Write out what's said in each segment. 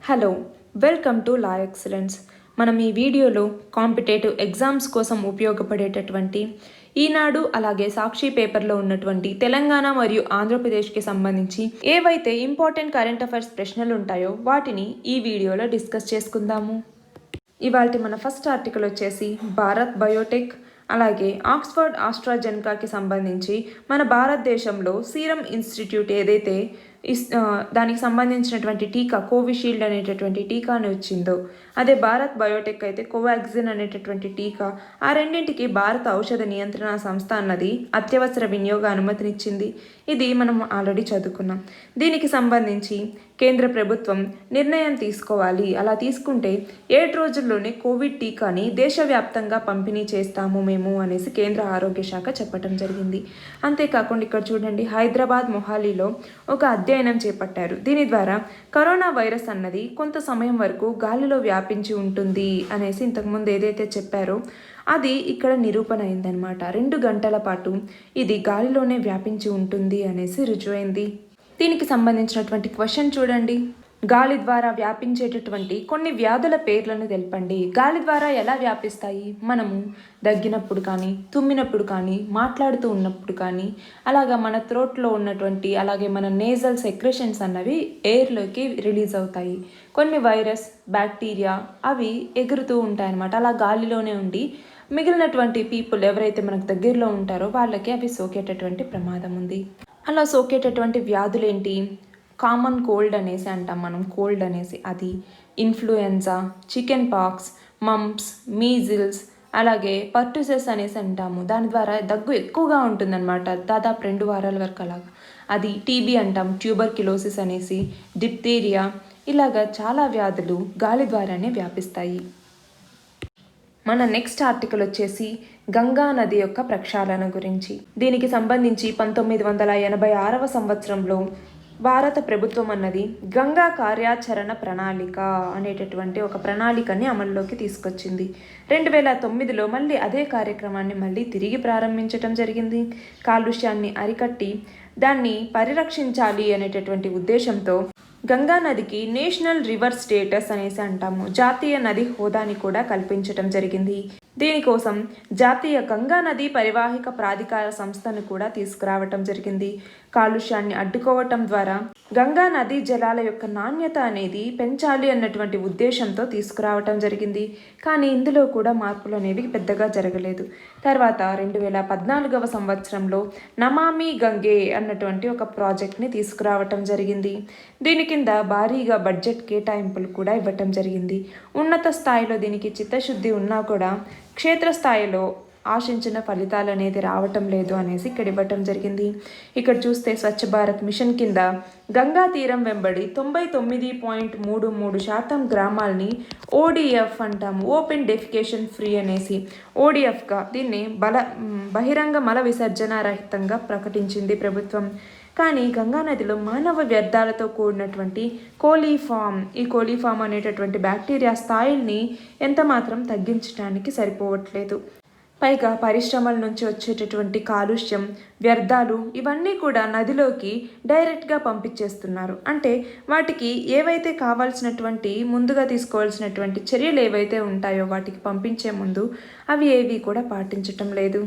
Hello, welcome to law excellence. మనం ఈ వీడియోలో కాంపిటేటివ్ ఎగ్జామ్స్ కోసం ఉపయోగపడేటటువంటి ఈనాడు అలాగే సాక్షి పేపర్లో ఉన్నటువంటి తెలంగాణ మరియు ఆంధ్రప్రదేశ్కి సంబంధించి ఏవైతే ఇంపార్టెంట్ కరెంట్ అఫైర్స్ ప్రశ్నలు ఉంటాయో వాటిని ఈ వీడియోలో డిస్కస్ చేసుకుందాము. ఇవాళ మన ఫస్ట్ ఆర్టికల్ వచ్చేసి భారత్ బయోటెక్ అలాగే ఆక్స్ఫర్డ్ ఆస్ట్రాజెనకాకి సంబంధించి మన భారతదేశంలో సీరం ఇన్స్టిట్యూట్ ఏదైతే దానికి సంబంధించినటువంటి టీకా కోవిషీల్డ్ అనేటటువంటి టీకాని వచ్చిందో, అదే భారత్ బయోటెక్ అయితే కోవాక్సిన్ అనేటటువంటి టీకా, ఆ రెండింటికి భారత ఔషధ నియంత్రణ సంస్థ అన్నది అత్యవసర వినియోగ అనుమతినిచ్చింది. ఇది మనం ఆల్రెడీ చదువుకున్నాం. దీనికి సంబంధించి కేంద్ర ప్రభుత్వం నిర్ణయం తీసుకోవాలి. అలా తీసుకుంటే 7 రోజుల్లోనే కోవిడ్ టీకాని దేశవ్యాప్తంగా పంపిణీ చేస్తాము మేము అనేసి కేంద్ర ఆరోగ్య శాఖ చెప్పడం జరిగింది. అంతేకాకుండా ఇక్కడ చూడండి, హైదరాబాద్ మొహాలీలో ఒక అధ్యయనం చేపట్టారు. దీని ద్వారా కరోనా వైరస్ అన్నది కొంత సమయం వరకు గాలిలో వ్యాపించి ఉంటుంది అనేసి ఇంతకుముందు ఏదైతే చెప్పారో అది ఇక్కడ నిరూపణ అయిందనమాట. 2 గంటల పాటు ఇది గాలిలోనే వ్యాపించి ఉంటుంది అనేసి రుజువైంది. దీనికి సంబంధించినటువంటి క్వశ్చన్ చూడండి, గాలి ద్వారా వ్యాపించేటటువంటి కొన్ని వ్యాధుల పేర్లను తెలపండి. గాలి ద్వారా ఎలా వ్యాపిస్తాయి? మనము దగ్గినప్పుడు కానీ, తుమ్మినప్పుడు కానీ, మాట్లాడుతూ ఉన్నప్పుడు కానీ, అలాగా మన థ్రోట్లో ఉన్నటువంటి అలాగే మన నేజల్ సెక్రెషన్స్ అన్నవి ఎయిర్లోకి రిలీజ్ అవుతాయి. కొన్ని వైరస్, బ్యాక్టీరియా అవి ఎగురుతూ ఉంటాయన్నమాట. అలా గాలిలోనే ఉండి మిగిలినటువంటి పీపుల్ ఎవరైతే మనకు దగ్గరలో ఉంటారో వాళ్ళకి అవి సోకేటటువంటి ప్రమాదం ఉంది. అలా సోకేటటువంటి వ్యాధులు ఏంటి? కామన్ కోల్డ్ అనేసి అంటాం మనం, కోల్డ్ అనేసి, అది influenza, chicken pox, mumps, measles, అలాగే పర్టుసెస్ అనేసి అంటాము. దాని ద్వారా దగ్గు ఎక్కువగా ఉంటుందన్నమాట, దాదాపు 2 వారాల వరకు అలాగా. అది టీబీ అంటాం, ట్యూబర్క్యులోసిస్ అనేసి, డిప్తీరియా, ఇలాగా చాలా వ్యాధులు గాలి ద్వారానే వ్యాపిస్తాయి. మన నెక్స్ట్ ఆర్టికల్ వచ్చేసి గంగా నది యొక్క ప్రక్షాళన గురించి. దీనికి సంబంధించి 1986వ సంవత్సరంలో భారత ప్రభుత్వం అన్నది గంగా కార్యాచరణ ప్రణాళిక అనేటటువంటి ఒక ప్రణాళికని అమల్లోకి తీసుకొచ్చింది. 2009లో మళ్ళీ అదే కార్యక్రమాన్ని మళ్ళీ తిరిగి ప్రారంభించడం జరిగింది. కాలుష్యాన్ని అరికట్టి దాన్ని పరిరక్షించాలి అనేటటువంటి ఉద్దేశంతో గంగా నదికి నేషనల్ రివర్ స్టేటస్ అనేసి అంటాము, జాతీయ నది హోదాని కూడా కల్పించడం జరిగింది. దీనికోసం జాతీయ గంగా నది పరివాహిక ప్రాధికార సంస్థను కూడా తీసుకురావటం జరిగింది. కాలుష్యాన్ని అడ్డుకోవటం ద్వారా గంగా నదీ జలాల యొక్క నాణ్యత అనేది పెంచాలి అన్నటువంటి ఉద్దేశంతో తీసుకురావటం జరిగింది. కానీ ఇందులో కూడా మార్పులు అనేవి పెద్దగా జరగలేదు. తర్వాత 2014వ సంవత్సరంలో నమామి గంగే అన్నటువంటి ఒక ప్రాజెక్ట్ని తీసుకురావటం జరిగింది. దీని కింద భారీగా బడ్జెట్ కేటాయింపులు కూడా ఇవ్వటం జరిగింది. ఉన్నత స్థాయిలో దీనికి చిత్తశుద్ధి ఉన్నా కూడా క్షేత్రస్థాయిలో ఆశించిన ఫలితాలు అనేది రావటం లేదు అనేసి ఇక్కడ ఇవ్వటం జరిగింది. ఇక్కడ చూస్తే స్వచ్ఛ భారత్ మిషన్ కింద గంగా తీరం వెంబడి 99.33% గ్రామాలని ఓడిఎఫ్ అంటాము, ఓపెన్ డెఫికేషన్ ఫ్రీ అనేసి, ఓడిఎఫ్గా దీన్ని బహిరంగ మల విసర్జన రహితంగా ప్రకటించింది ప్రభుత్వం. కానీ గంగానదిలో మానవ వ్యర్థాలతో కూడినటువంటి కోలీఫామ్, ఈ కోలీఫామ్ అనేటటువంటి బ్యాక్టీరియా స్థాయిల్ని ఎంత మాత్రం తగ్గించడానికి సరిపోవట్లేదు. పైగా పరిశ్రమల నుంచి వచ్చేటటువంటి కాలుష్యం, వ్యర్థాలు ఇవన్నీ కూడా నదిలోకి డైరెక్ట్గా పంపించేస్తున్నారు. అంటే వాటికి ఏవైతే కావాల్సినటువంటి ముందుగా తీసుకోవాల్సినటువంటి చర్యలు ఏవైతే ఉంటాయో వాటికి పంపించే ముందు అవి ఏవి కూడా పాటించటం లేదు.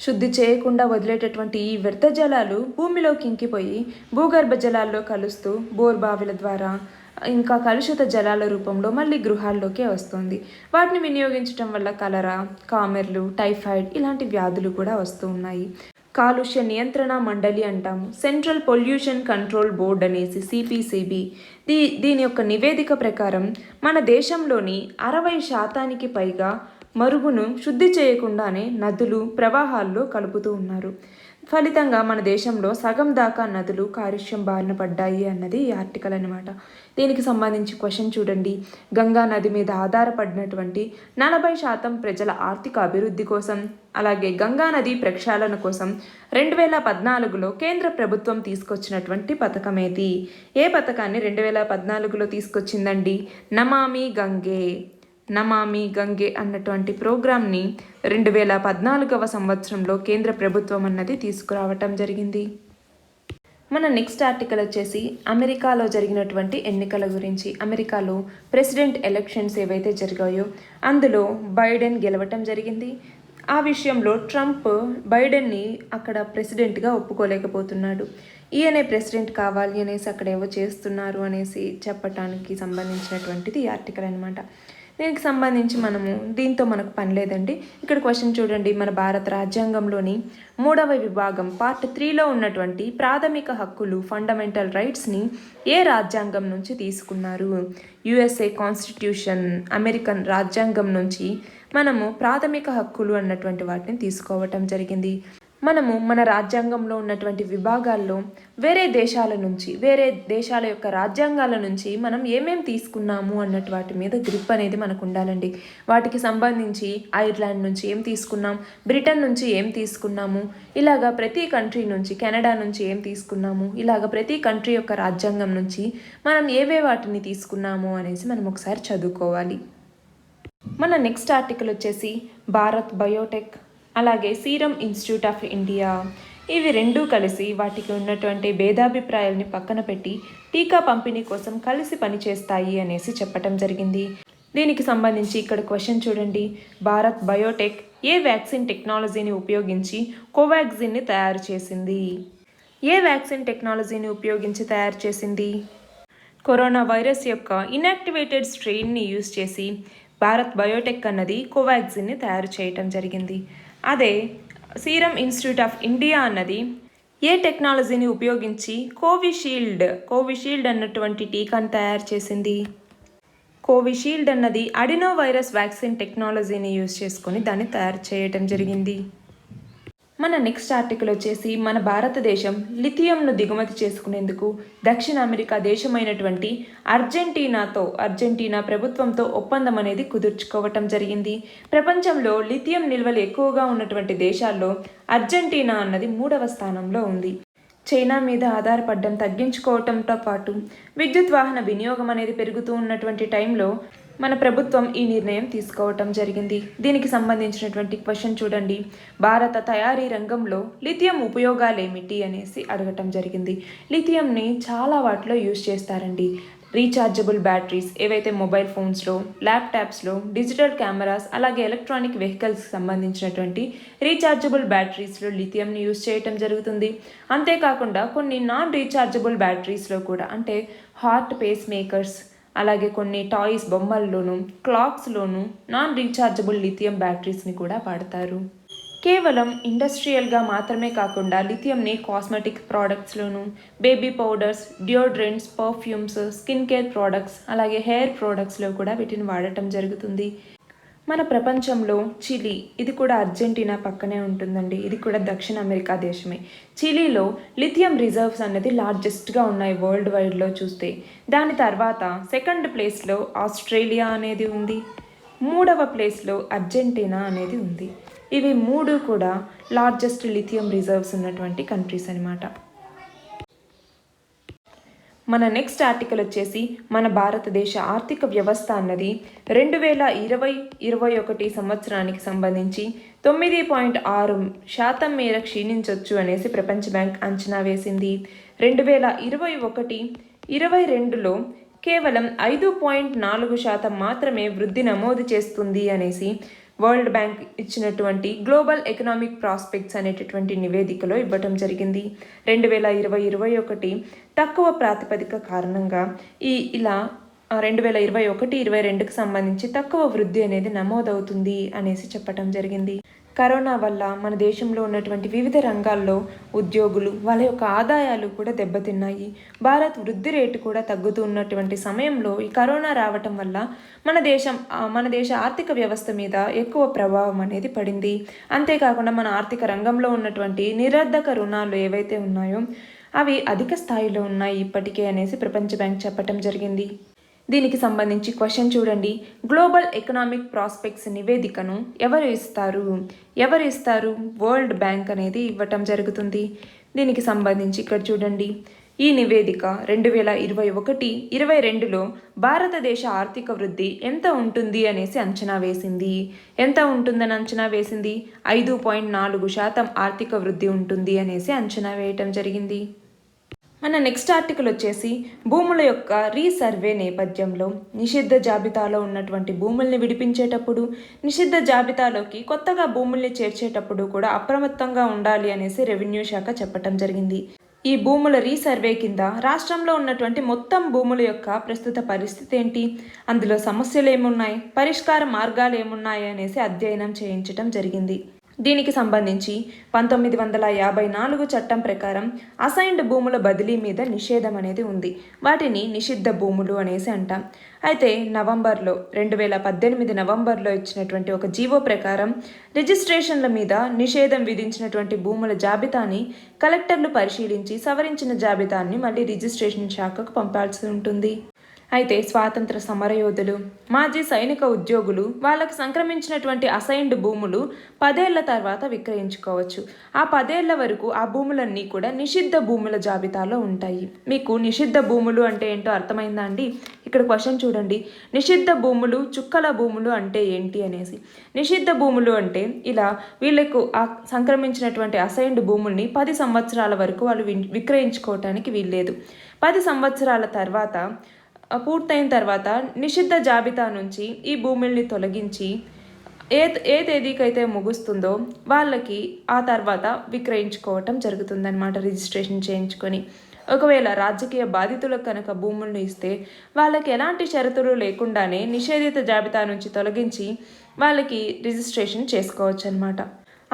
శుద్ధి చేయకుండా వదిలేటటువంటి ఈ వ్యర్థ జలాలు భూమిలోకి ఇంకిపోయి భూగర్భ జలాల్లో కలుస్తూ బోర్బావిల ద్వారా ఇంకా కలుషిత జలాల రూపంలో మళ్ళీ గృహాల్లోకే వస్తుంది. వాటిని వినియోగించడం వల్ల కలరా, కామెర్లు, టైఫాయిడ్ ఇలాంటి వ్యాధులు కూడా వస్తూ ఉన్నాయి. కాలుష్య నియంత్రణ మండలి అంటాము, సెంట్రల్ పొల్యూషన్ కంట్రోల్ బోర్డ్ అనేసి CPCB, దీని యొక్క నివేదిక ప్రకారం మన దేశంలోని 60% పైగా మరుగును శుద్ధి చేయకుండానే నదులు, ప్రవాహాల్లో కలుపుతూ ఉన్నారు. ఫలితంగా మన దేశంలో సగం దాకా నదులు కాలుష్యం బారిన పడ్డాయి అన్నది ఈ ఆర్టికల్ అనమాట. దీనికి సంబంధించి క్వశ్చన్ చూడండి, గంగా నది మీద ఆధారపడినటువంటి 40% ప్రజల ఆర్థిక అభివృద్ధి కోసం అలాగే గంగా నది ప్రక్షాళన కోసం 2014లో కేంద్ర ప్రభుత్వం తీసుకొచ్చినటువంటి పథకం ఏది? ఏ పథకాన్ని 2014లో తీసుకొచ్చిందండి? నమామి గంగే అన్నటువంటి ప్రోగ్రామ్ని 2014వ సంవత్సరంలో కేంద్ర ప్రభుత్వం అన్నది తీసుకురావటం జరిగింది. మన నెక్స్ట్ ఆర్టికల్ వచ్చేసి అమెరికాలో జరిగినటువంటి ఎన్నికల గురించి. అమెరికాలో ప్రెసిడెంట్ ఎలక్షన్స్ ఏవైతే జరిగాయో అందులో బైడెన్ గెలవటం జరిగింది. ఆ విషయంలో ట్రంప్ బైడెన్ని అక్కడ ప్రెసిడెంట్గా ఒప్పుకోలేకపోతున్నాడు. ఈయనే ప్రెసిడెంట్ కావాలి అనేసి అక్కడ ఏవో చేస్తున్నారు అనేసి చెప్పటానికి సంబంధించినటువంటిది ఈ ఆర్టికల్ అనమాట. దీనికి సంబంధించి దీంతో మనకు పని లేదండి. ఇక్కడ క్వశ్చన్ చూడండి. మన భారత రాజ్యాంగంలోని 3వ విభాగం పార్ట్ 3లో ఉన్నటువంటి ప్రాథమిక హక్కులు ఫండమెంటల్ రైట్స్ని ఏ రాజ్యాంగం నుంచి తీసుకున్నారు? యుఎస్ఏ కాన్స్టిట్యూషన్, అమెరికన్ రాజ్యాంగం నుంచి ప్రాథమిక హక్కులు అన్నటువంటి వాటిని తీసుకోవటం జరిగింది. మన రాజ్యాంగంలో ఉన్నటువంటి విభాగాల్లో వేరే దేశాల యొక్క రాజ్యాంగాల నుంచి మనం ఏమేం తీసుకున్నాము అన్నట్టు వాటి మీద గ్రిప్ అనేది మనకు ఉండాలండి. వాటికి సంబంధించి ఐర్లాండ్ నుంచి ఏం తీసుకున్నాం, బ్రిటన్ నుంచి ఏం తీసుకున్నాము, ఇలాగా ప్రతి కంట్రీ నుంచి, కెనడా నుంచి ఏం తీసుకున్నాము, ఇలాగ ప్రతి కంట్రీ యొక్క రాజ్యాంగం నుంచి మనం ఏవే వాటిని తీసుకున్నాము అనేసి మనం ఒకసారి చదువుకోవాలి. మన నెక్స్ట్ ఆర్టికల్ వచ్చేసి భారత్ బయోటెక్ అలాగే సీరం ఇన్స్టిట్యూట్ ఆఫ్ ఇండియా. ఇవి రెండూ కలిసి వాటికి ఉన్నటువంటి భేదాభిప్రాయాలని పక్కన పెట్టి టీకా పంపిణీ కోసం కలిసి పనిచేస్తాయి అనేసి చెప్పటం జరిగింది. దీనికి సంబంధించి ఇక్కడ క్వశ్చన్ చూడండి. భారత్ బయోటెక్ ఏ వ్యాక్సిన్ టెక్నాలజీని ఉపయోగించి కోవాక్సిన్ని తయారు చేసింది? ఏ వ్యాక్సిన్ టెక్నాలజీని ఉపయోగించి తయారు చేసింది? కరోనా వైరస్ యొక్క ఇన్యాక్టివేటెడ్ స్ట్రెయిన్ని యూజ్ చేసి భారత్ బయోటెక్ అన్నది కోవాక్సిన్ని తయారు చేయటం జరిగింది. అదే సీరం ఇన్స్టిట్యూట్ ఆఫ్ ఇండియా అన్నది ఏ టెక్నాలజీని ఉపయోగించి కోవిషీల్డ్ అన్నటువంటి టీకాను తయారు చేసింది? కోవిషీల్డ్ అన్నది అడినో వైరస్ వ్యాక్సిన్ టెక్నాలజీని యూజ్ చేసుకొని దాన్ని తయారు చేయటం జరిగింది. మన నెక్స్ట్ ఆర్టికల్ వచ్చేసి మన భారతదేశం లిథియంను దిగుమతి చేసుకునేందుకు దక్షిణ అమెరికా దేశమైనటువంటి అర్జెంటీనా ప్రభుత్వంతో ఒప్పందం అనేది కుదుర్చుకోవటం జరిగింది. ప్రపంచంలో లిథియం నిల్వలు ఎక్కువగా ఉన్నటువంటి దేశాల్లో అర్జెంటీనా అన్నది 3వ స్థానంలో ఉంది. చైనా మీద ఆధారపడడం తగ్గించుకోవటంతో పాటు విద్యుత్ వాహన వినియోగం అనేది పెరుగుతూ ఉన్నటువంటి టైంలో మన ప్రభుత్వం ఈ నిర్ణయం తీసుకోవటం జరిగింది. దీనికి సంబంధించినటువంటి క్వశ్చన్ చూడండి. భారత తయారీ రంగంలో లిథియం ఉపయోగాలు ఏమిటి అనేసి అడగటం జరిగింది. లిథియంని చాలా వాటిలో యూజ్ చేస్తారండి. రీఛార్జబుల్ బ్యాటరీస్ ఏవైతే మొబైల్ ఫోన్స్లో, ల్యాప్టాప్స్లో, డిజిటల్ కెమెరాస్ అలాగే ఎలక్ట్రానిక్ వెహికల్స్కి సంబంధించినటువంటి రీఛార్జబుల్ బ్యాటరీస్లో లిథియంని యూజ్ చేయటం జరుగుతుంది. అంతేకాకుండా కొన్ని నాన్ రీఛార్జబుల్ బ్యాటరీస్లో కూడా, అంటే హార్ట్ పేస్ మేకర్స్ అలాగే కొన్ని టాయ్స్ బొమ్మల్లోనూ, క్లాక్స్లోనూ నాన్ రీఛార్జబుల్ లిథియం బ్యాటరీస్ని కూడా వాడతారు. కేవలం ఇండస్ట్రియల్గా మాత్రమే కాకుండా లిథియంని కాస్మెటిక్ ప్రోడక్ట్స్లోను, baby powders, deodorants, perfumes, skin care products అలాగే హెయిర్ ప్రోడక్ట్స్లో కూడా వీటిని వాడటం జరుగుతుంది. మన ప్రపంచంలో చిలీ, ఇది కూడా అర్జెంటీనా పక్కనే ఉంటుందండి. ఇది కూడా దక్షిణ అమెరికా దేశమే. చిలీలో లిథియం రిజర్వ్స్ అనేది లార్జెస్ట్గా ఉన్నాయి వరల్డ్ వైడ్లో చూస్తే. దాని తర్వాత సెకండ్ ప్లేస్లో ఆస్ట్రేలియా అనేది ఉంది. 3వ ప్లేస్లో అర్జెంటీనా అనేది ఉంది. ఇవి 3 కూడా లార్జెస్ట్ లిథియం రిజర్వ్స్ ఉన్నటువంటి కంట్రీస్ అనమాట. మన నెక్స్ట్ ఆర్టికల్ వచ్చేసి మన భారతదేశ ఆర్థిక వ్యవస్థ అన్నది 2020-21 సంవత్సరానికి సంబంధించి 9.6% మేర క్షీణించవచ్చు అనేసి ప్రపంచ బ్యాంక్ అంచనా వేసింది. 2021-22లో కేవలం 5.4% మాత్రమే వృద్ధి నమోదు చేస్తుంది అనేసి వరల్డ్ బ్యాంక్ ఇచ్చినటువంటి గ్లోబల్ ఎకనామిక్ ప్రాస్పెక్ట్స్ అనేటటువంటి నివేదికలో ఇవ్వటం జరిగింది. 2020-21 తక్కువ ప్రాతిపదిక కారణంగా ఇలా 2021-22కి సంబంధించి తక్కువ వృద్ధి అనేది నమోదవుతుంది అనేసి చెప్పటం జరిగింది. కరోనా వల్ల మన దేశంలో ఉన్నటువంటి వివిధ రంగాల్లో ఉద్యోగులు వాళ్ళ యొక్క ఆదాయాలు కూడా దెబ్బతిన్నాయి. భారత్ వృద్ధి రేటు కూడా తగ్గుతూ ఉన్నటువంటి సమయంలో ఈ కరోనా రావటం వల్ల మన దేశ ఆర్థిక వ్యవస్థ మీద ఎక్కువ ప్రభావం అనేది పడింది. అంతేకాకుండా మన ఆర్థిక రంగంలో ఉన్నటువంటి నిరర్ధక రుణాలు ఏవైతే ఉన్నాయో అవి అధిక స్థాయిలో ఉన్నాయి ఇప్పటికే అనేసి ప్రపంచ బ్యాంక్ చెప్పటం జరిగింది. దీనికి సంబంధించి క్వశ్చన్ చూడండి. గ్లోబల్ ఎకనామిక్ ప్రాస్పెక్ట్స్ నివేదికను ఎవరు ఇస్తారు? వరల్డ్ బ్యాంక్ అనేది ఇవ్వటం జరుగుతుంది. దీనికి సంబంధించి ఇక్కడ చూడండి. ఈ నివేదిక 2021-22లో భారతదేశ ఆర్థిక వృద్ధి ఎంత ఉంటుంది అనేసి అంచనా వేసింది. ఎంత ఉంటుందని అంచనా వేసింది? 5.4% ఆర్థిక వృద్ధి ఉంటుంది అనేసి అంచనా వేయటం జరిగింది. మన నెక్స్ట్ ఆర్టికల్ వచ్చేసి భూముల యొక్క రీసర్వే నేపథ్యంలో నిషిద్ధ జాబితాలో ఉన్నటువంటి భూముల్ని విడిపించేటప్పుడు, నిషిద్ధ జాబితాలోకి కొత్తగా భూముల్ని చేర్చేటప్పుడు కూడా అప్రమత్తంగా ఉండాలి అనేసి రెవెన్యూ శాఖ చెప్పడం జరిగింది. ఈ భూముల రీసర్వే కింద రాష్ట్రంలో ఉన్నటువంటి మొత్తం భూముల యొక్క ప్రస్తుత పరిస్థితి ఏంటి, అందులో సమస్యలు ఏమున్నాయి, పరిష్కార మార్గాలు ఏమున్నాయి అనేసి అధ్యయనం చేయించడం జరిగింది. దీనికి సంబంధించి 1954 చట్టం ప్రకారం అసైన్డ్ భూముల బదిలీ మీద నిషేధం అనేది ఉంది. వాటిని నిషిద్ధ భూములు అనేసి అంటాం. అయితే 2018 నవంబర్లో ఇచ్చినటువంటి ఒక జీవో ప్రకారం రిజిస్ట్రేషన్ల మీద నిషేధం విధించినటువంటి భూముల జాబితాని కలెక్టర్లు పరిశీలించి సవరించిన జాబితాని మళ్ళీ రిజిస్ట్రేషన్ శాఖకు పంపాల్సి ఉంటుంది. అయితే స్వాతంత్ర సమరయోధులు, మాజీ సైనిక ఉద్యోగులు వాళ్ళకు సంక్రమించినటువంటి అసైన్డ్ భూములు 10 ఏళ్ల తర్వాత విక్రయించుకోవచ్చు. ఆ 10 ఏళ్ల వరకు ఆ భూములన్నీ కూడా నిషిద్ధ భూముల జాబితాలో ఉంటాయి. మీకు నిషిద్ధ భూములు అంటే ఏంటో అర్థమైందా అండి? ఇక్కడ క్వశ్చన్ చూడండి, నిషిద్ధ భూములు, చుక్కల భూములు అంటే ఏంటి అనేసి. నిషిద్ధ భూములు అంటే ఇలా వీళ్ళకు ఆ సంక్రమించినటువంటి అసైన్డ్ భూముల్ని 10 సంవత్సరాల వరకు వాళ్ళు విక్రయించుకోవటానికి వీల్లేదు. 10 సంవత్సరాల తర్వాత పూర్తయిన తర్వాత నిషిద్ధ జాబితా నుంచి ఈ భూముల్ని తొలగించి ఏ తేదీకైతే ముగుస్తుందో వాళ్ళకి ఆ తర్వాత విక్రయించుకోవటం జరుగుతుందన్నమాట, రిజిస్ట్రేషన్ చేయించుకొని. ఒకవేళ రాజకీయ బాధితులకు కనుక భూములను ఇస్తే వాళ్ళకి ఎలాంటి షరతులు లేకుండానే నిషేధిత జాబితా నుంచి తొలగించి వాళ్ళకి రిజిస్ట్రేషన్ చేసుకోవచ్చు అన్నమాట.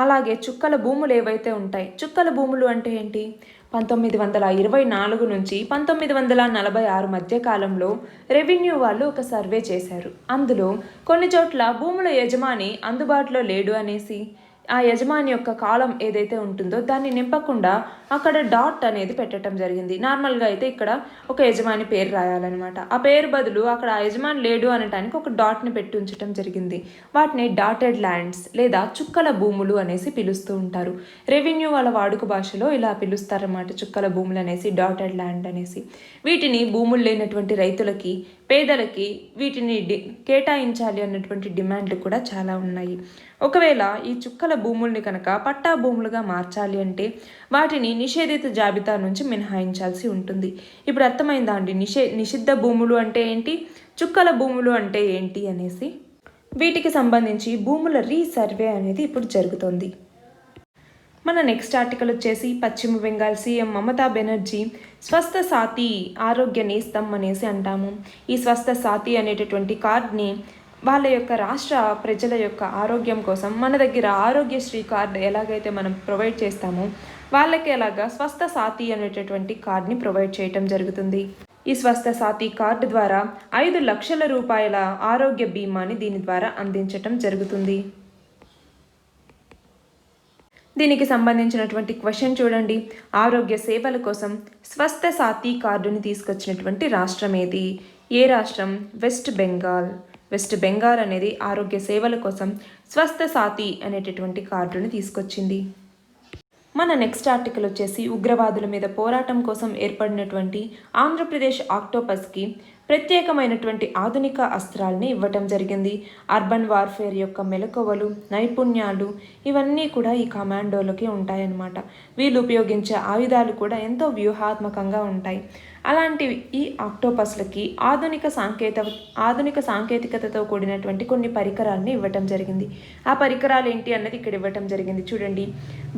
అలాగే చుక్కల భూములు ఏవైతే ఉంటాయి, చుక్కల భూములు అంటే ఏంటి, 1924 నుంచి 1946 మధ్య కాలంలో రెవెన్యూ వాళ్ళు ఒక సర్వే చేశారు. అందులో కొన్ని చోట్ల భూముల యజమాని అందుబాటులో లేడు అనేసి ఆ యజమాని యొక్క కాలం ఏదైతే ఉంటుందో దాన్ని నింపకుండా అక్కడ డాట్ అనేది పెట్టడం జరిగింది. నార్మల్గా అయితే ఇక్కడ ఒక యజమాని పేరు రాయాలన్నమాట. ఆ పేరు బదులు అక్కడ ఆ యజమాని లేడు అనటానికి ఒక డాట్ని పెట్టి ఉంచడం జరిగింది. వాటిని డాటెడ్ ల్యాండ్స్ లేదా చుక్కల భూములు అనేసి పిలుస్తూ ఉంటారు. రెవెన్యూ వాళ్ళ వాడుక భాషలో ఇలా పిలుస్తారన్నమాట, చుక్కల భూములు అనేసి, డాటెడ్ ల్యాండ్ అనేసి. వీటిని భూములు లేనటువంటి రైతులకి, పేదలకి వీటిని కేటాయించాలి అన్నటువంటి డిమాండ్లు కూడా చాలా ఉన్నాయి. ఒకవేళ ఈ చుక్కల భూముల్ని కనుక పట్టా భూములుగా మార్చాలి అంటే వాటిని నిషేధిత జాబితా నుంచి మినహాయించాల్సి ఉంటుంది. ఇప్పుడు అర్థమైందా అండి నిషిద్ధ భూములు అంటే ఏంటి, చుక్కల భూములు అంటే ఏంటి అనేసి. వీటికి సంబంధించి భూముల రీసర్వే అనేది ఇప్పుడు జరుగుతుంది. మన నెక్స్ట్ ఆర్టికల్ వచ్చేసి పశ్చిమ బెంగాల్ సీఎం మమతా బెనర్జీ స్వస్థ సాథీ ఆరోగ్య నేస్తం అనేసి అంటాము. ఈ స్వస్థ సాథీ అనేటటువంటి కార్డ్ని వాళ్ళ యొక్క రాష్ట్ర ప్రజల యొక్క ఆరోగ్యం కోసం మన దగ్గర ఆరోగ్యశ్రీ కార్డు ఎలాగైతే మనం ప్రొవైడ్ చేస్తామో వాళ్ళకి ఎలాగా స్వస్థ సాథీ అనేటటువంటి కార్డ్ని ప్రొవైడ్ చేయటం జరుగుతుంది. ఈ స్వస్థ సాథీ కార్డు ద్వారా 5 లక్షల రూపాయల ఆరోగ్య బీమాని దీని ద్వారా అందించటం జరుగుతుంది. దీనికి సంబంధించినటువంటి క్వశ్చన్ చూడండి, ఆరోగ్య సేవల కోసం స్వస్థ సాథీ కార్డుని తీసుకొచ్చినటువంటి రాష్ట్రం ఏది? ఏ రాష్ట్రం? వెస్ట్ బెంగాల్. వెస్ట్ బెంగాల్ అనేది ఆరోగ్య సేవల కోసం స్వస్థ సాథీ అనేటటువంటి కార్డుని తీసుకొచ్చింది. మన నెక్స్ట్ ఆర్టికల్ వచ్చేసి ఉగ్రవాదుల మీద పోరాటం కోసం ఏర్పడినటువంటి ఆంధ్రప్రదేశ్ ఆక్టోపస్కి ప్రత్యేకమైనటువంటి ఆధునిక అస్త్రాలని ఇవ్వటం జరిగింది. అర్బన్ వార్ఫేర్ యొక్క మెలకువలు, నైపుణ్యాలు ఇవన్నీ కూడా ఈ కమాండోలకి ఉంటాయన్నమాట. వీళ్ళు ఉపయోగించే ఆయుధాలు కూడా ఎంతో వ్యూహాత్మకంగా ఉంటాయి. అలాంటి ఈ ఆక్టోపస్లకి ఆధునిక సాంకేతికతతో కూడినటువంటి కొన్ని పరికరాలని ఇవ్వటం జరిగింది. ఆ పరికరాలు ఏంటి అన్నది ఇక్కడ ఇవ్వటం జరిగింది. చూడండి,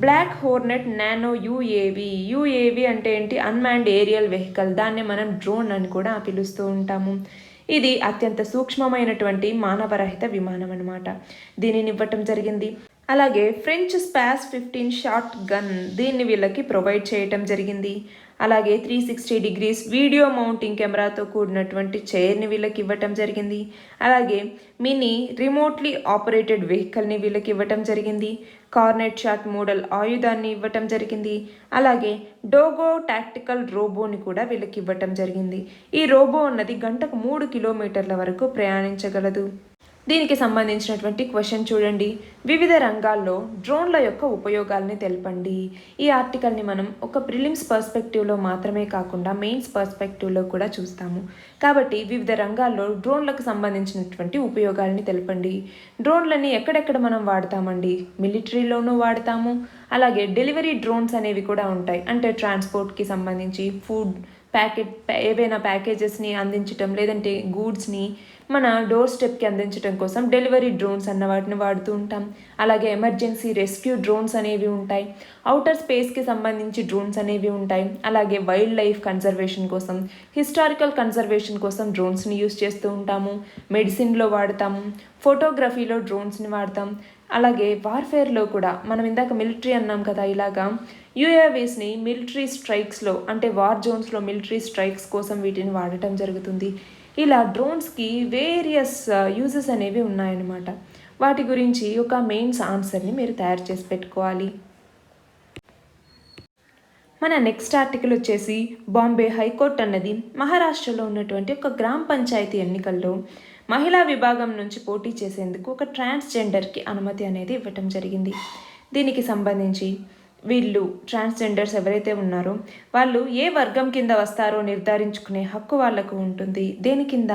బ్లాక్ హోర్నెట్ నానో యూఏవి అంటే ఏంటి? Unmanned aerial vehicle. దాన్ని మనం డ్రోన్ అని కూడా పిలుస్తూ ఉంటాము. ఇది అత్యంత సూక్ష్మమైనటువంటి మానవరహిత విమానం అన్నమాట. దీనిని ఇవ్వటం జరిగింది. అలాగే ఫ్రెంచ్ స్పాస్ 15 షాట్ గన్, దీన్ని వీళ్ళకి ప్రొవైడ్ చేయటం జరిగింది. అలాగే 360 డిగ్రీస్ వీడియో మౌంటింగ్ కెమెరాతో కూడినటువంటి చైర్ని వీళ్ళకి ఇవ్వటం జరిగింది. అలాగే మినీ రిమోట్లీ ఆపరేటెడ్ వెహికల్ని వీళ్ళకి ఇవ్వటం జరిగింది. కార్నెట్ షాట్ మోడల్ ఆయుధాన్ని ఇవ్వటం జరిగింది. అలాగే డోగో టాక్టికల్ రోబోని కూడా వీళ్ళకి ఇవ్వటం జరిగింది. ఈ రోబో అన్నది గంటకు 3 కిలోమీటర్ల వరకు ప్రయాణించగలదు. దీనికి సంబంధించినటువంటి క్వశ్చన్ చూడండి, వివిధ రంగాల్లో డ్రోన్ల యొక్క ఉపయోగాల్ని తెలపండి. ఈ ఆర్టికల్ని మనం ఒక ప్రిలిమ్స్ పర్స్పెక్టివ్లో మాత్రమే కాకుండా మెయిన్స్ పర్స్పెక్టివ్లో కూడా చూస్తాము. కాబట్టి వివిధ రంగాల్లో డ్రోన్లకు సంబంధించినటువంటి ఉపయోగాల్ని తెలపండి. డ్రోన్లని ఎక్కడెక్కడ మనం వాడతామండి? మిలిటరీలోనూ వాడతాము, అలాగే డెలివరీ డ్రోన్స్ అనేవి కూడా ఉంటాయి. అంటే ట్రాన్స్పోర్ట్కి సంబంధించి ఫుడ్ ఏవైనా ప్యాకేజెస్ని అందించటం, లేదంటే గూడ్స్ని మన డోర్ స్టెప్కి అందించడం కోసం డెలివరీ డ్రోన్స్ అన్న వాటిని వాడుతూ ఉంటాం. అలాగే ఎమర్జెన్సీ రెస్క్యూ డ్రోన్స్ అనేవి ఉంటాయి. అవుటర్ స్పేస్కి సంబంధించి డ్రోన్స్ అనేవి ఉంటాయి. అలాగే వైల్డ్ లైఫ్ కన్జర్వేషన్ కోసం, హిస్టారికల్ కన్జర్వేషన్ కోసం డ్రోన్స్ని యూస్ చేస్తూ ఉంటాము. మెడిసిన్లో వాడతాము, ఫోటోగ్రఫీలో డ్రోన్స్ని వాడతాం. అలాగే వార్ఫేర్లో కూడా మనం ఇందాక మిలిటరీ అన్నాం కదా, ఇలాగా యూఏవీస్ని మిలిటరీ స్ట్రైక్స్లో, అంటే వార్ జోన్స్లో మిలిటరీ స్ట్రైక్స్ కోసం వీటిని వాడటం జరుగుతుంది. ఇలా డ్రోన్స్కి వేరియస్ యూజెస్ అనేవి ఉన్నాయన్నమాట. వాటి గురించి ఒక మెయిన్స్ ఆన్సర్ని మీరు తయారు చేసి పెట్టుకోవాలి. మన నెక్స్ట్ ఆర్టికల్ వచ్చేసి బాంబే హైకోర్టు అన్నది మహారాష్ట్రలో ఉన్నటువంటి ఒక గ్రామ పంచాయతీ ఎన్నికల్లో మహిళా విభాగం నుంచి పోటీ చేసేందుకు ఒక ట్రాన్స్జెండర్కి అనుమతి అనేది ఇవ్వటం జరిగింది. దీనికి సంబంధించి వీళ్ళు ట్రాన్స్జెండర్స్ ఎవరైతే ఉన్నారో వాళ్ళు ఏ వర్గం కింద వస్తారో నిర్ధారించుకునే హక్కు వాళ్ళకు ఉంటుంది. దేని కింద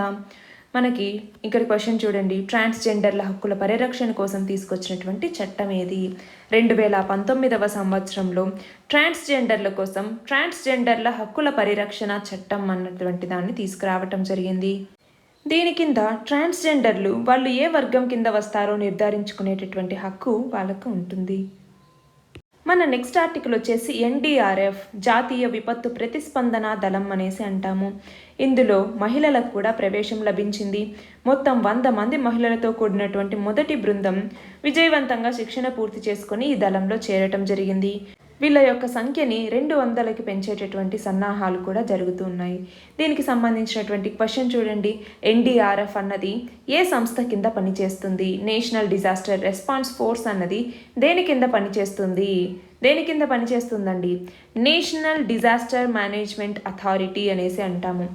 మనకి ఇక్కడ క్వశ్చన్ చూడండి, ట్రాన్స్జెండర్ల హక్కుల పరిరక్షణ కోసం తీసుకొచ్చినటువంటి చట్టం ఏది? 2019 సంవత్సరంలో ట్రాన్స్జెండర్ల కోసం ట్రాన్స్జెండర్ల హక్కుల పరిరక్షణ చట్టం అన్నటువంటి దాన్ని తీసుకురావటం జరిగింది. దీని కింద ట్రాన్స్జెండర్లు వాళ్ళు ఏ వర్గం కింద వస్తారో నిర్ధారించుకునేటటువంటి హక్కు వాళ్ళకు ఉంటుంది. మన నెక్స్ట్ ఆర్టికల్ వచ్చేసి NDRF జాతీయ విపత్తు ప్రతిస్పందన దళం అనేసి అంటాము. ఇందులో మహిళలకు కూడా ప్రవేశం లభించింది. మొత్తం 100 మంది మహిళలతో కూడినటువంటి మొదటి బృందం విజయవంతంగా శిక్షణ పూర్తి చేసుకొని ఈ దళంలో చేరటం జరిగింది. వీళ్ళ యొక్క సంఖ్యని 200కి పెంచేటటువంటి సన్నాహాలు కూడా జరుగుతూ ఉన్నాయి. దీనికి సంబంధించినటువంటి క్వశ్చన్ చూడండి, NDRF అన్నది ఏ సంస్థ కింద పనిచేస్తుంది? నేషనల్ డిజాస్టర్ రెస్పాన్స్ ఫోర్స్ అన్నది దేని కింద పనిచేస్తుంది? దేని కింద పనిచేస్తుందండి? నేషనల్ డిజాస్టర్ మేనేజ్మెంట్ అథారిటీ అనేసి అంటాము,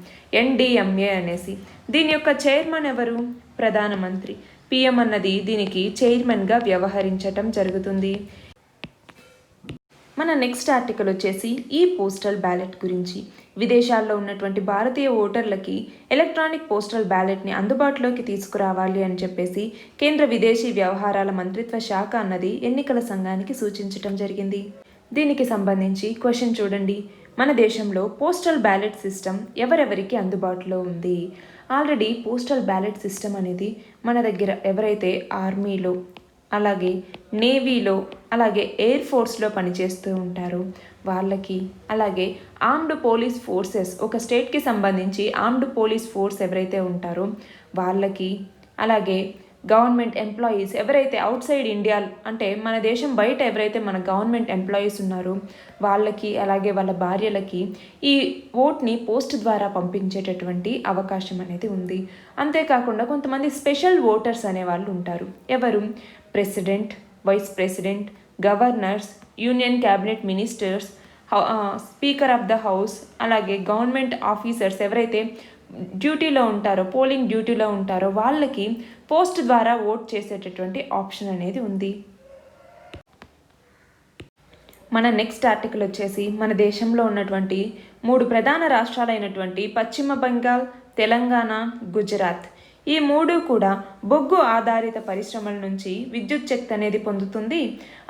NDMA అనేసి. దీని యొక్క చైర్మన్ ఎవరు? ప్రధానమంత్రి. PM అన్నది దీనికి చైర్మన్గా వ్యవహరించటం జరుగుతుంది. మన నెక్స్ట్ ఆర్టికల్ వచ్చేసి ఈ పోస్టల్ బ్యాలెట్ గురించి. విదేశాల్లో ఉన్నటువంటి భారతీయ ఓటర్లకి ఎలక్ట్రానిక్ పోస్టల్ బ్యాలెట్ని అందుబాటులోకి తీసుకురావాలి అని చెప్పేసి కేంద్ర విదేశీ వ్యవహారాల మంత్రిత్వ శాఖ అన్నది ఎన్నికల సంఘానికి సూచించటం జరిగింది. దీనికి సంబంధించి క్వశ్చన్ చూడండి, మన దేశంలో పోస్టల్ బ్యాలెట్ సిస్టమ్ ఎవరెవరికి అందుబాటులో ఉంది? ఆల్రెడీ పోస్టల్ బ్యాలెట్ సిస్టమ్ అనేది మన దగ్గర ఎవరైతే ఆర్మీలో, అలాగే నేవీలో, అలాగే ఎయిర్ ఫోర్స్లో పనిచేస్తూ ఉంటారో వాళ్ళకి, అలాగే ఆర్మ్డ్ పోలీస్ ఫోర్సెస్, ఒక స్టేట్కి సంబంధించి ఆర్మ్డ్ పోలీస్ ఫోర్స్ ఎవరైతే ఉంటారో వాళ్ళకి, అలాగే గవర్నమెంట్ ఎంప్లాయీస్ ఎవరైతే అవుట్ సైడ్ ఇండియా, అంటే మన దేశం బయట ఎవరైతే మన గవర్నమెంట్ ఎంప్లాయీస్ ఉన్నారో వాళ్ళకి, అలాగే వాళ్ళ భార్యలకి ఈ ఓట్ని పోస్ట్ ద్వారా పంపించేటటువంటి అవకాశం అనేది ఉంది. అంతేకాకుండా కొంతమంది స్పెషల్ ఓటర్స్ అనేవాళ్ళు ఉంటారు. ఎవరు? President, vice president, governors, union cabinet ministers, speaker of the house, అలాగే గవర్నమెంట్ ఆఫీసర్స్ ఎవరైతే డ్యూటీలో ఉంటారో, పోలింగ్ డ్యూటీలో ఉంటారో వాళ్ళకి పోస్ట్ ద్వారా ఓట్ చేసేటటువంటి ఆప్షన్ అనేది ఉంది. మన నెక్స్ట్ ఆర్టికల్ వచ్చేసి మన దేశంలో ఉన్నటువంటి 3 ప్రధాన రాష్ట్రాలైనటువంటి పశ్చిమ బెంగాల్, తెలంగాణ, గుజరాత్, ఈ 3 కూడా బొగ్గు ఆధారిత పరిశ్రమల నుంచి విద్యుత్ శక్తి అనేది పొందుతుంది.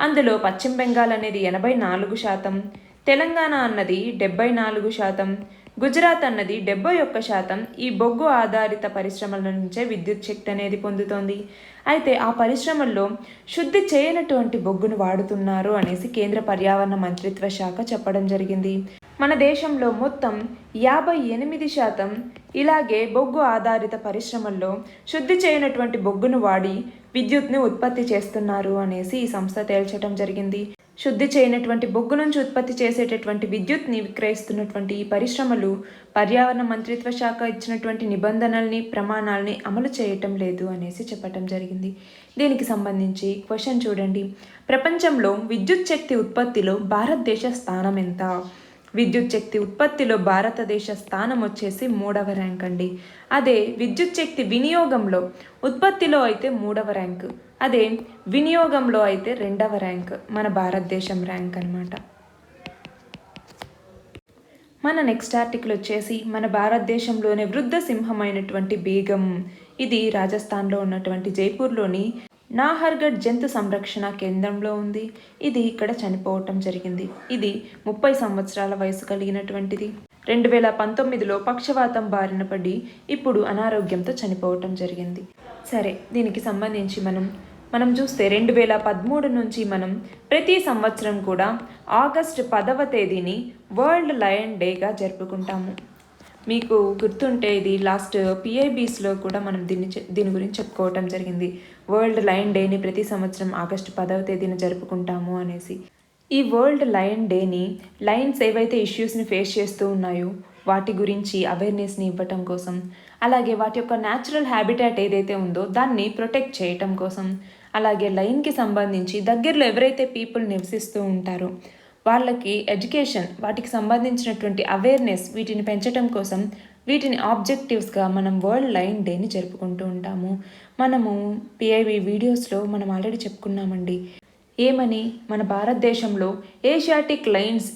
అందులో పశ్చిమ బెంగాల్ అనేది 84%, తెలంగాణ అన్నది 74%, గుజరాత్ అన్నది 71% ఈ బొగ్గు ఆధారిత పరిశ్రమల నుంచే విద్యుత్ శక్తి అనేది పొందుతోంది. అయితే ఆ పరిశ్రమల్లో శుద్ధి చేయనటువంటి బొగ్గును వాడుతున్నారు అనేసి కేంద్ర పర్యావరణ మంత్రిత్వ శాఖ చెప్పడం జరిగింది. మన దేశంలో మొత్తం 58% ఇలాగే బొగ్గు ఆధారిత పరిశ్రమల్లో శుద్ధి చేయనటువంటి బొగ్గును వాడి విద్యుత్ని ఉత్పత్తి చేస్తున్నారు అనేసి ఈ సంస్థ తేల్చడం జరిగింది. శుద్ధి చేయనటువంటి బొగ్గు నుంచి ఉత్పత్తి చేసేటటువంటి విద్యుత్ని విక్రయిస్తున్నటువంటి ఈ పరిశ్రమలు పర్యావరణ మంత్రిత్వ శాఖ ఇచ్చినటువంటి నిబంధనల్ని, ప్రమాణాలని అమలు చేయటం లేదు అనేసి చెప్పటం జరిగింది. దీనికి సంబంధించి క్వశ్చన్ చూడండి, ప్రపంచంలో విద్యుత్ శక్తి ఉత్పత్తిలో భారతదేశ స్థానం ఎంత? విద్యుత్ శక్తి ఉత్పత్తిలో భారతదేశ స్థానం వచ్చేసి 3వ ర్యాంక్ అండి. అదే విద్యుత్ శక్తి వినియోగంలో, ఉత్పత్తిలో అయితే 3వ ర్యాంక్, అదే వినియోగంలో అయితే 2వ ర్యాంక్ మన భారతదేశం ర్యాంక్ అన్నమాట. మన నెక్స్ట్ ఆర్టికల్ వచ్చేసి మన భారతదేశంలోనే వృద్ధ సింహమైనటువంటి బేగం. ఇది రాజస్థాన్లో ఉన్నటువంటి జైపూర్లోని నాహర్గఢ్ జంతు సంరక్షణ కేంద్రంలో ఉంది. ఇది ఇక్కడ చనిపోవటం జరిగింది. ఇది 30 సంవత్సరాల వయసు కలిగినటువంటిది. 2019లో పక్షవాతం బారిన పడి ఇప్పుడు అనారోగ్యంతో చనిపోవటం జరిగింది. సరే, దీనికి సంబంధించి మనం చూస్తే 2013 నుంచి మనం ప్రతి సంవత్సరం కూడా ఆగస్టు 10వ తేదీని వరల్డ్ లయన్ డేగా జరుపుకుంటాము. మీకు గుర్తుంటే ఇది లాస్ట్ PIBsలో కూడా మనం దీని గురించి చెప్పుకోవటం జరిగింది. వరల్డ్ లయన్ డేని ప్రతి సంవత్సరం ఆగస్టు 10వ తేదీన జరుపుకుంటాము అనేసి. ఈ వరల్డ్ లయన్ డేని లయన్స్ ఏవైతే ఇష్యూస్ని ఫేస్ చేస్తూ ఉన్నాయో వాటి గురించి అవేర్నెస్ని ఇవ్వటం కోసం, అలాగే వాటి యొక్క న్యాచురల్ హ్యాబిటాట్ ఏదైతే ఉందో దాన్ని ప్రొటెక్ట్ చేయటం కోసం, అలాగే లయన్కి సంబంధించి దగ్గరలో ఎవరైతే పీపుల్ నివసిస్తూ ఉంటారో వాళ్ళకి ఎడ్యుకేషన్, వాటికి సంబంధించినటువంటి అవేర్నెస్, వీటిని పెంచడం కోసం వీటిని ఆబ్జెక్టివ్స్గా మనం వరల్డ్ లయన్ డేని జరుపుకుంటూ ఉంటాము. మనము PIB వీడియోస్లో మనం ఆల్రెడీ చెప్పుకున్నామండి. ఏమని, మన భారతదేశంలో ఏషియాటిక్ లయన్స్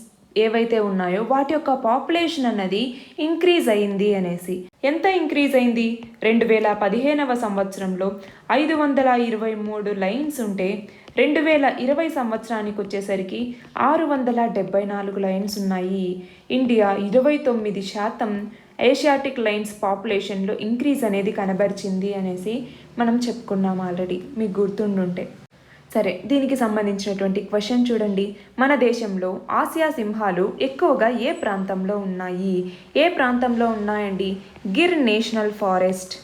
ఏవైతే ఉన్నాయో వాటి యొక్క పాపులేషన్ అన్నది ఇంక్రీజ్ అయింది అనేసి. ఎంత ఇంక్రీజ్ అయింది? 2015వ సంవత్సరంలో 523 లయన్స్ ఉంటే 2020 సంవత్సరానికి వచ్చేసరికి 674 లయన్స్ ఉన్నాయి. ఇండియా 29% ఏషియాటిక్ లయన్స్ పాపులేషన్లో ఇంక్రీజ్ అనేది కనబరిచింది అనేసి మనం చెప్పుకున్నాం ఆల్రెడీ, మీకు గుర్తుండుంటే. సరే, దీనికి సంబంధించినటువంటి క్వశ్చన్ చూడండి. మన దేశంలో ఆసియా సింహాలు ఎక్కువగా ఏ ప్రాంతంలో ఉన్నాయి? ఏ ప్రాంతంలో ఉన్నాయండి? Gir national forest.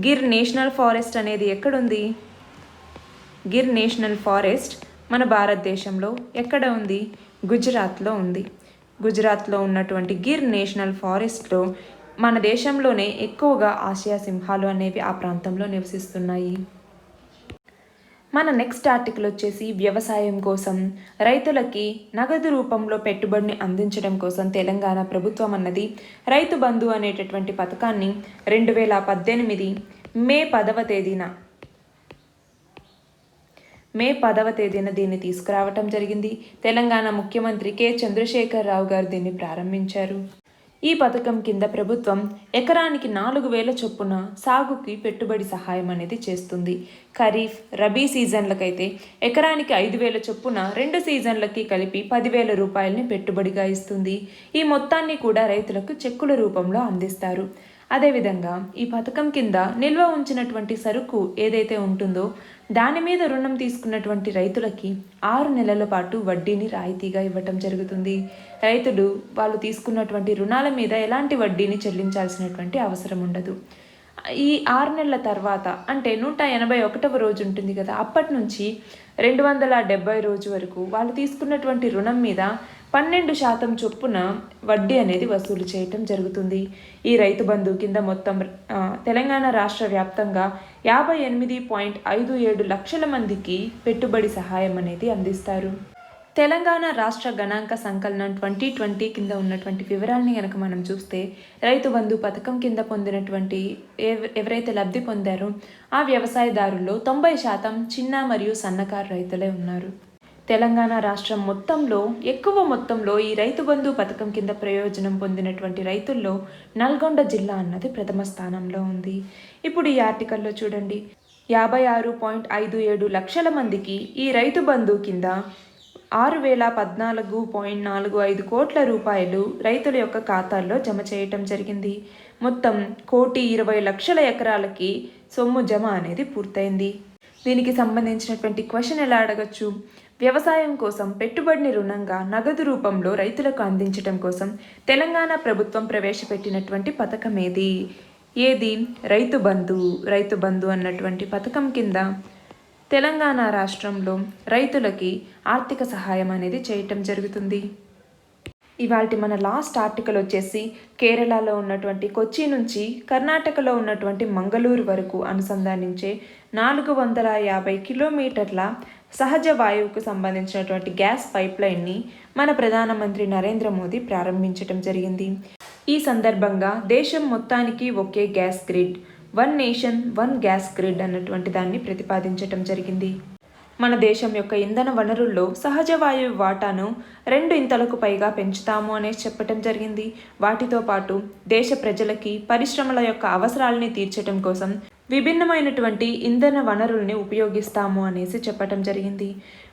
Gir national forest అనేది ఎక్కడుంది? గిర్ నేషనల్ ఫారెస్ట్ మన భారతదేశంలో ఎక్కడ ఉంది? గుజరాత్లో ఉంది. గుజరాత్లో ఉన్నటువంటి గిర్ నేషనల్ ఫారెస్ట్లో మన దేశంలోనే ఎక్కువగా ఆసియా సింహాలు అనేవి ఆ ప్రాంతంలో నివసిస్తున్నాయి. మన నెక్స్ట్ ఆర్టికల్ వచ్చేసి వ్యవసాయం కోసం రైతులకి నగదు రూపంలో పెట్టుబడిని అందించడం కోసం తెలంగాణ ప్రభుత్వం అన్నది రైతు బంధు అనేటటువంటి పథకాన్ని 2018 మే 10వ తేదీన దీన్ని తీసుకురావటం జరిగింది. తెలంగాణ ముఖ్యమంత్రి K. చంద్రశేఖర్ రావు గారు దీన్ని ప్రారంభించారు. ఈ పథకం కింద ప్రభుత్వం ఎకరానికి 4,000 చొప్పున సాగుకి పెట్టుబడి సహాయం అనేది చేస్తుంది. ఖరీఫ్, రబీ సీజన్లకైతే ఎకరానికి 5,000 చొప్పున 2 సీజన్లకి కలిపి 10,000 రూపాయలని పెట్టుబడిగా ఇస్తుంది. ఈ మొత్తాన్ని కూడా రైతులకు చెక్కుల రూపంలో అందిస్తారు. అదేవిధంగా ఈ పథకం కింద నిల్వ ఉంచినటువంటి సరుకు ఏదైతే ఉంటుందో దాని మీద రుణం తీసుకున్నటువంటి రైతులకి 6 నెలల పాటు వడ్డీని రాయితీగా ఇవ్వటం జరుగుతుంది. రైతులు వాళ్ళు తీసుకున్నటువంటి రుణాల మీద ఎలాంటి వడ్డీని చెల్లించాల్సినటువంటి అవసరం ఉండదు. ఈ 6 నెలల తర్వాత అంటే 181వ రోజు ఉంటుంది కదా, అప్పటి నుంచి 270 రోజు వరకు వాళ్ళు తీసుకున్నటువంటి రుణం మీద 12% చొప్పున వడ్డీ అనేది వసూలు చేయటం జరుగుతుంది. ఈ రైతు బంధు కింద మొత్తం తెలంగాణ రాష్ట్ర వ్యాప్తంగా 58.57 లక్షల మందికి పెట్టుబడి సహాయం అనేది అందిస్తారు. తెలంగాణ రాష్ట్ర గణాంక సంకలనం 2020 కింద ఉన్నటువంటి వివరాలని కనుక మనం చూస్తే రైతు బంధు పథకం కింద పొందినటువంటి ఎవరైతే లబ్ధి పొందారో ఆ వ్యవసాయదారుల్లో 90% చిన్న మరియు సన్నకారు రైతులే ఉన్నారు. తెలంగాణ రాష్ట్రం మొత్తంలో ఎక్కువ మొత్తంలో ఈ రైతు బంధు పథకం కింద ప్రయోజనం పొందినటువంటి రైతుల్లో నల్గొండ జిల్లా అన్నది ప్రథమ స్థానంలో ఉంది. ఇప్పుడు ఈ ఆర్టికల్లో చూడండి, 56.57 లక్షల మందికి ఈ రైతు బంధు కింద 6,014.45 కోట్ల రూపాయలు రైతుల యొక్క ఖాతాల్లో జమ చేయటం జరిగింది. మొత్తం 1,20,00,000 ఎకరాలకి సొమ్ము జమ అనేది పూర్తయింది. దీనికి సంబంధించినటువంటి క్వశ్చన్ ఎలా అడగచ్చు? వ్యవసాయం కోసం పెట్టుబడిని రుణంగా నగదు రూపంలో రైతులకు అందించడం కోసం తెలంగాణ ప్రభుత్వం ప్రవేశపెట్టినటువంటి పథకం ఏది? రైతు బంధు. రైతు బంధు అన్నటువంటి పథకం కింద తెలంగాణ రాష్ట్రంలో రైతులకి ఆర్థిక సహాయం అనేది చేయటం జరుగుతుంది. ఇవాల్టి మన లాస్ట్ ఆర్టికల్ వచ్చేసి కేరళలో ఉన్నటువంటి కొచ్చి నుంచి కర్ణాటకలో ఉన్నటువంటి మంగళూరు వరకు అనుసంధానించే 450 కిలోమీటర్ల సహజ వాయువుకు సంబంధించినటువంటి గ్యాస్ పైప్లైన్ని మన ప్రధానమంత్రి నరేంద్ర మోదీ ప్రారంభించడం జరిగింది. ఈ సందర్భంగా దేశం మొత్తానికి ఒకే gas grid, 1 nation 1 gas grid అన్నటువంటి దాన్ని ప్రతిపాదించటం జరిగింది. మన దేశం యొక్క ఇంధన వనరుల్లో సహజ వాయువు వాటాను 2 ఇంతలకు పైగా పెంచుతాము అనేసి చెప్పటం జరిగింది. వాటితో పాటు దేశ ప్రజలకి పరిశ్రమల యొక్క అవసరాలని తీర్చడం కోసం విభిన్నమైనటువంటి ఇంధన వనరుల్ని ఉపయోగిస్తాము అనేసి చెప్పటం జరిగింది.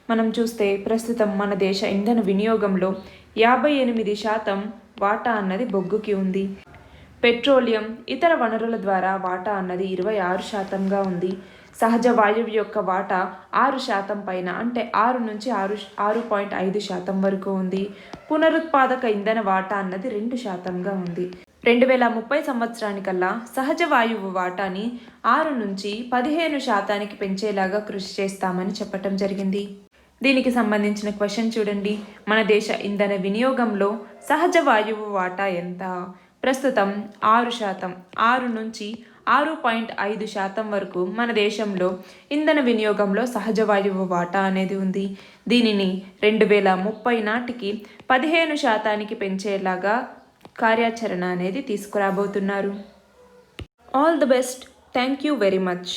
మనం చూస్తే ప్రస్తుతం మన దేశ ఇంధన వినియోగంలో 58% వాటా అన్నది బొగ్గుకి ఉంది. పెట్రోలియం ఇతర వనరుల ద్వారా వాటా అన్నది 26%గా ఉంది. సహజ వాయువు యొక్క వాటా 6% పైన, అంటే 6-6.5% వరకు ఉంది. పునరుత్పాదక ఇంధన వాటా అన్నది 2%గా ఉంది. 2030 సంవత్సరానికల్లా సహజ వాయువు వాటాని 6-15% పెంచేలాగా కృషి చేస్తామని చెప్పటం జరిగింది. దీనికి సంబంధించిన క్వశ్చన్ చూడండి. మన దేశ ఇంధన వినియోగంలో సహజ వాయువు వాటా ఎంత? ప్రస్తుతం 6%, 6-6.5% వరకు మన దేశంలో ఇంధన వినియోగంలో సహజ వాయువు వాటా అనేది ఉంది. దీనిని 2030 నాటికి 15% పెంచేలాగా కార్యాచరణ అనేది తీసుకురాబోతున్నారు. All the best. Thank you very much.